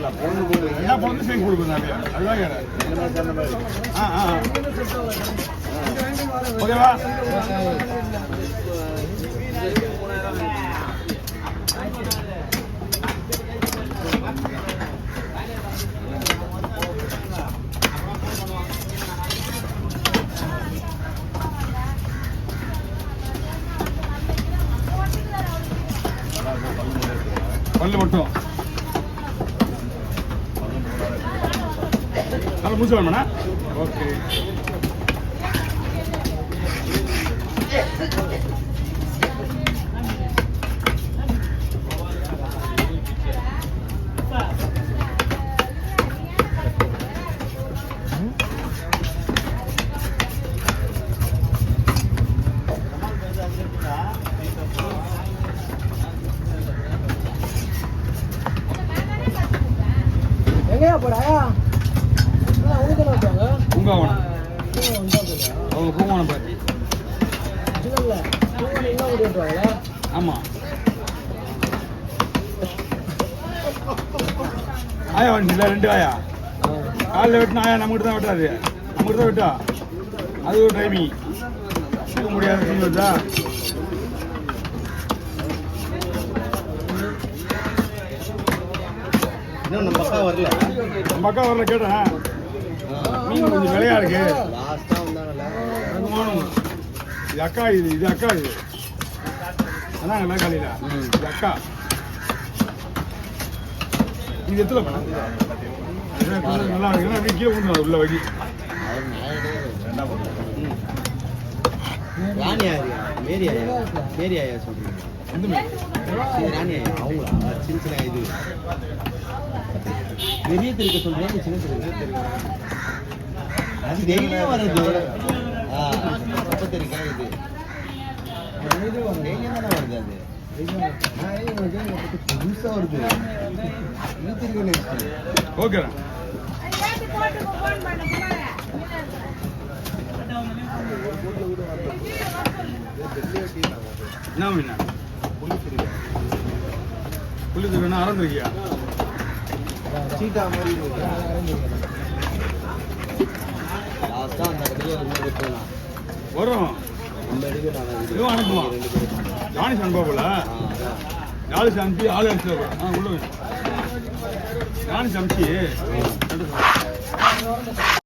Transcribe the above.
என்ன பொண்ணு சேர்ந்து கொடுக்குறாங்க அதுதான் ஓகேவா பல்லு மட்டும் நல்லா முடிச்சு வேணுமாண்ணா ஓகே பூங்காவனம் அவங்க பூங்காவனம் பாரு ஆமாம் ஆயா வந்துச்சுல 2 ஆயா காலையில் வெட்டினா ஆயா நம்மகிட்ட தான் வெட்டாது நம்மகிட்ட தான் வெட்டா அது ஒரு டைமிங் தூக்க முடியாது சொல்லுதா நம்ம அக்கா வரல கேட்டேன் மீன் கொஞ்சம் விலையா இருக்கு இது அக்கா இது அக்கா இது அதாங்கல்ல காலையில இது அக்கா இது எத்தனை பண்ண நல்லா இருக்கு அப்படியே கீழே கொண்டு உள்ள வகி எந்த மீன் அவங்களா சின்ன சின்ன இது பெரிய திருக்க சொல்றேன் சின்ன திருக்க அது டெய்லியும் வருது அப்ப தெரியுக்கா இது டெய்லியும் தானே வருது அது புதுசா வருது ஓகே என்ன மீனா புள்ளி திருக்கா ஆரம்பிக்கியா சீட்டா மாதிரி வரும் இதுவும் அனுப்புவான் ஜானிஸ் அனுப்பாப்புல ஜாலிஸ் அனுப்பி ஆள் அடிச்சு உள்ள ஜானிஸ் அனுப்பிச்சு